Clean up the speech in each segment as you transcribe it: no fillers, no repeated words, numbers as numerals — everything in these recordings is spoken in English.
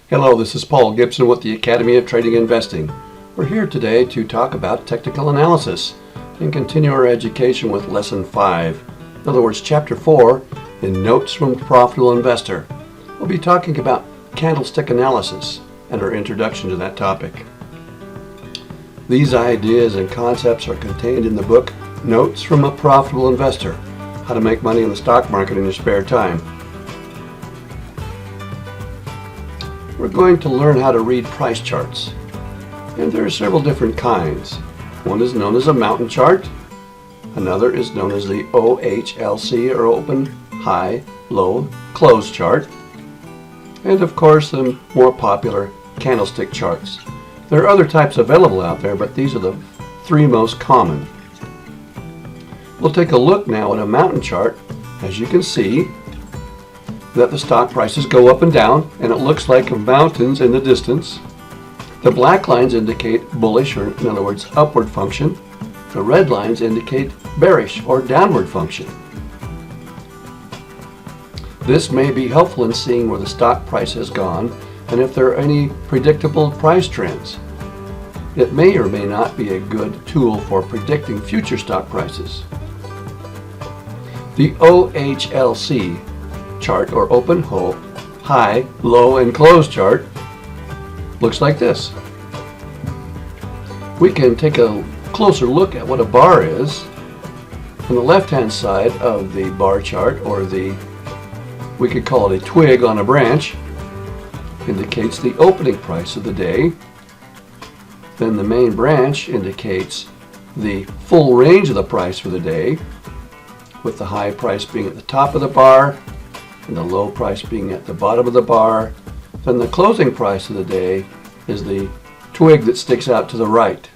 Hello, this is Paul Gibson with the Academy of Trading and Investing. We're here today to talk about technical analysis and continue our education with Lesson 5. In other words, Chapter 4 in Notes from a Profitable Investor. We'll be talking about candlestick analysis and our introduction to that topic. These ideas and concepts are contained in the book Notes from a Profitable Investor, How to Make Money in the Stock Market in Your Spare Time. We're going to learn how to read price charts, and there are several different kinds. One is known as a mountain chart, another is known as the OHLC or open, high, low, close chart, and of course the more popular candlestick charts. There are other types available out there, but these are the three most common. We'll take a look now at a mountain chart. As you can see, that the stock prices go up and down, and it looks like mountains in the distance. The black lines indicate bullish, or in other words, upward function. The red lines indicate bearish or downward function. This may be helpful in seeing where the stock price has gone and if there are any predictable price trends. It may or may not be a good tool for predicting future stock prices. The OHLC chart, or open, high, low, and close chart, looks like this. We can take a closer look at what a bar is. On the left-hand side of the bar chart, or we could call it a twig on a branch, indicates the opening price of the day. Then the main branch indicates the full range of the price for the day, with the high price being at the top of the bar and the low price being at the bottom of the bar. Then the closing price of the day is the twig that sticks out to the right.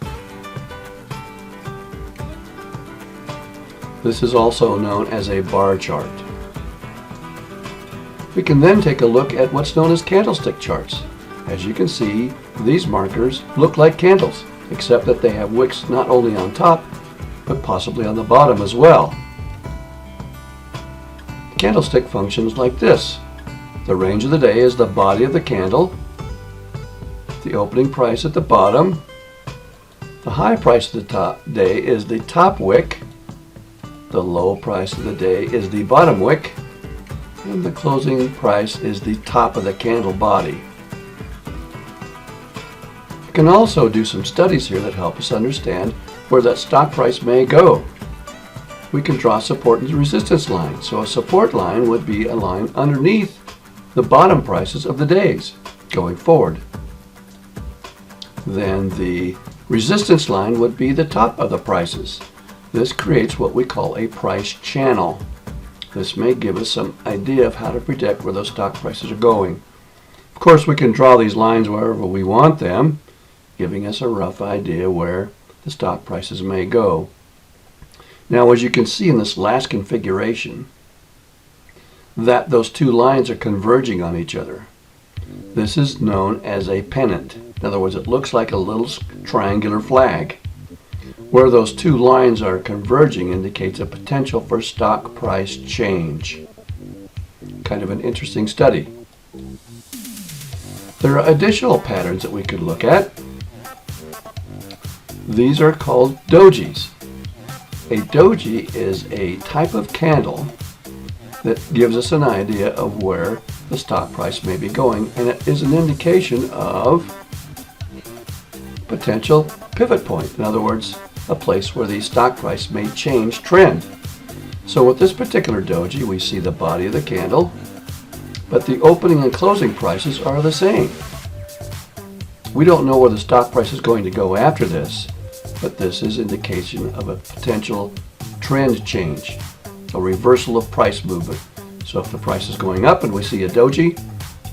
This is also known as a bar chart. We can then take a look at what's known as candlestick charts. As you can see, these markers look like candles, except that they have wicks not only on top, but possibly on the bottom as well. Candlestick functions like this. The range of the day is the body of the candle, the opening price at the bottom, the high price of the day is the top wick, the low price of the day is the bottom wick, and the closing price is the top of the candle body. We can also do some studies here that help us understand where that stock price may go. We can draw support and resistance lines. So a support line would be a line underneath the bottom prices of the days going forward. Then the resistance line would be the top of the prices. This creates what we call a price channel. This may give us some idea of how to predict where those stock prices are going. Of course, we can draw these lines wherever we want them, giving us a rough idea where the stock prices may go. Now, as you can see in this last configuration, that those two lines are converging on each other. This is known as a pennant. In other words, it looks like a little triangular flag. Where those two lines are converging indicates a potential for stock price change. Kind of an interesting study. There are additional patterns that we could look at. These are called Dojis. A doji is a type of candle that gives us an idea of where the stock price may be going, and it is an indication of potential pivot point. In other words, a place where the stock price may change trend. So with this particular doji, we see the body of the candle, but the opening and closing prices are the same. We don't know where the stock price is going to go after this, but this is indication of a potential trend change, a reversal of price movement. So if the price is going up and we see a doji,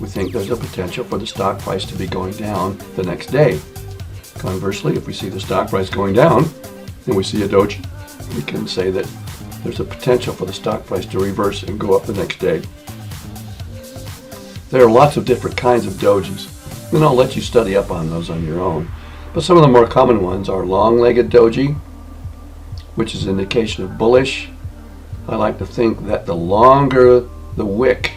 we think there's a potential for the stock price to be going down the next day. Conversely, if we see the stock price going down and we see a doji, we can say that there's a potential for the stock price to reverse and go up the next day. There are lots of different kinds of dojis, and I'll let you study up on those on your own. But some of the more common ones are long-legged doji, which is an indication of bullish. I like to think that the longer the wick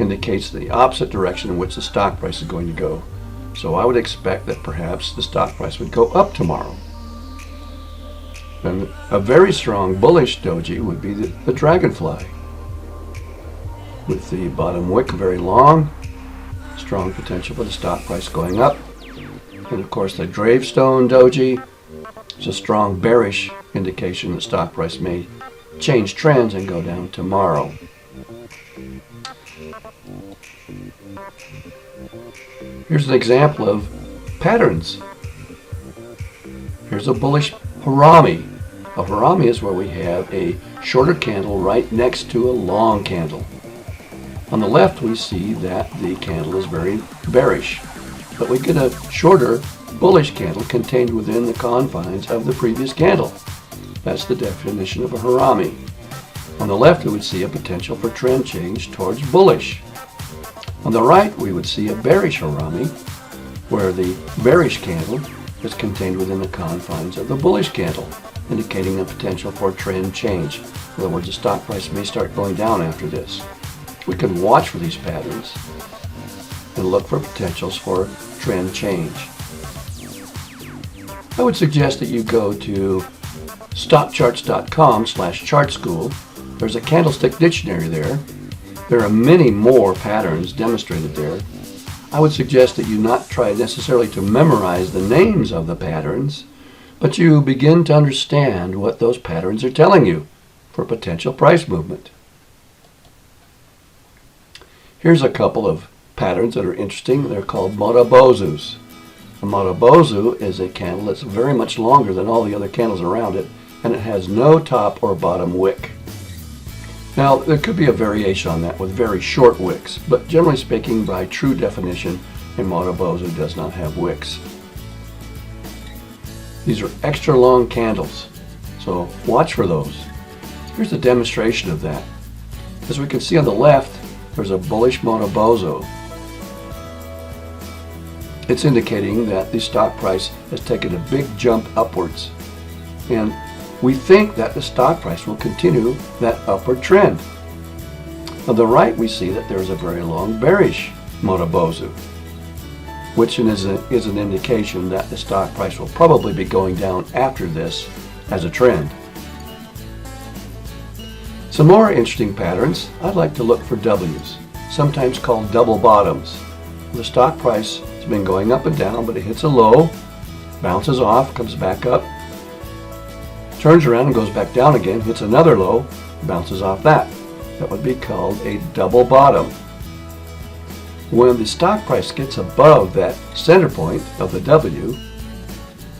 indicates the opposite direction in which the stock price is going to go. So I would expect that perhaps the stock price would go up tomorrow. And a very strong bullish doji would be the dragonfly, with the bottom wick very long, strong potential for the stock price going up. And of course the gravestone doji is a strong bearish indication that stock price may change trends and go down tomorrow. Here's an example of patterns. Here's a bullish harami. A harami is where we have a shorter candle right next to a long candle. On the left we see that the candle is very bearish, but we get a shorter bullish candle contained within the confines of the previous candle. That's the definition of a harami. On the left we would see a potential for trend change towards bullish. On the right we would see a bearish harami, where the bearish candle is contained within the confines of the bullish candle, indicating a potential for trend change. In other words, the stock price may start going down after this. We can watch for these patterns and look for potentials for trend change. I would suggest that you go to stockcharts.com/chartschool. There's a candlestick dictionary there. There are many more patterns demonstrated there. I would suggest that you not try necessarily to memorize the names of the patterns, but you begin to understand what those patterns are telling you for potential price movement. Here's a couple of patterns that are interesting. They're called motobozus. A motobozu is a candle that's very much longer than all the other candles around it, and it has no top or bottom wick. Now, there could be a variation on that with very short wicks, but generally speaking, by true definition, a motobozu does not have wicks. These are extra long candles, so watch for those. Here's a demonstration of that. As we can see on the left, there's a bullish motobozu. It's indicating that the stock price has taken a big jump upwards, and we think that the stock price will continue that upward trend. On the right we see that there's a very long bearish motobozu, which is an indication that the stock price will probably be going down after this as a trend. Some more interesting patterns. I'd like to look for W's, sometimes called double bottoms. The stock price has been going up and down, but it hits a low, bounces off, comes back up, turns around and goes back down again, hits another low, bounces off that. That would be called a double bottom. When the stock price gets above that center point of the W,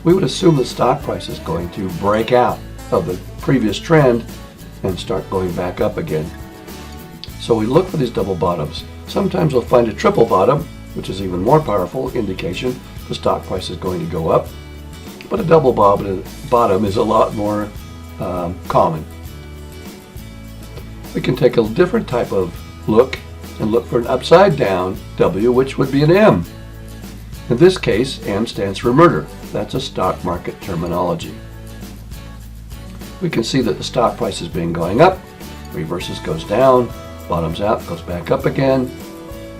we would assume the stock price is going to break out of the previous trend and start going back up again. So we look for these double bottoms. Sometimes we'll find a triple bottom, which is even more powerful indication the stock price is going to go up. But a double bottom is a lot more common. We can take a different type of look and look for an upside down W, which would be an M. In this case, M stands for murder. That's a stock market terminology. We can see that the stock price has been going up, reverses, goes down, bottoms out, goes back up again,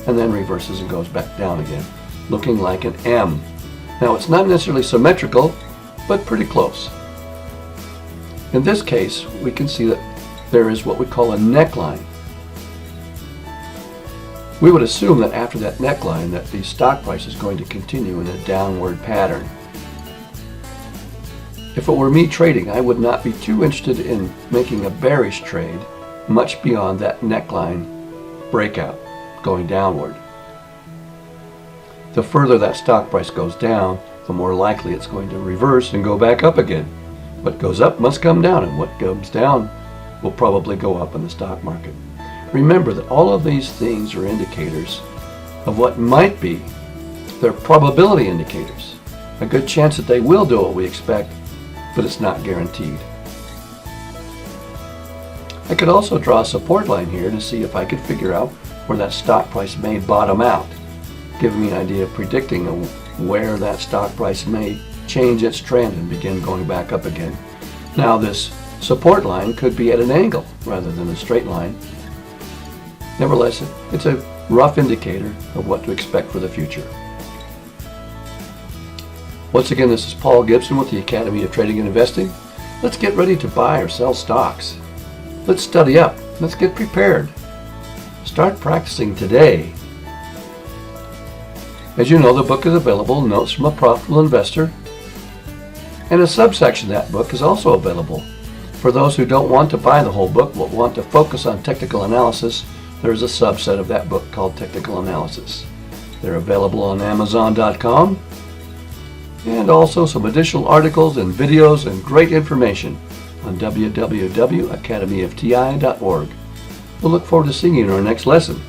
and then reverses and goes back down again, looking like an M. Now, it's not necessarily symmetrical, but pretty close. In this case, we can see that there is what we call a neckline. We would assume that after that neckline that the stock price is going to continue in a downward pattern. If it were me trading, I would not be too interested in making a bearish trade much beyond that neckline breakout going downward. The further that stock price goes down, the more likely it's going to reverse and go back up again. What goes up must come down, and what comes down will probably go up in the stock market. Remember that all of these things are indicators of what might be. They're probability indicators. A good chance that they will do what we expect, but it's not guaranteed. I could also draw a support line here to see if I could figure out where that stock price may bottom out, giving me an idea of predicting where that stock price may change its trend and begin going back up again. Now, this support line could be at an angle rather than a straight line. Nevertheless, it's a rough indicator of what to expect for the future. Once again, this is Paul Gibson with the Academy of Trading and Investing. Let's get ready to buy or sell stocks. Let's study up. Let's get prepared. Start practicing today. As you know, the book is available, Notes from a Profitable Investor, and a subsection of that book is also available. For those who don't want to buy the whole book but want to focus on technical analysis, there's a subset of that book called Technical Analysis. They're available on Amazon.com, and also some additional articles and videos and great information on www.academyofti.org. We'll look forward to seeing you in our next lesson.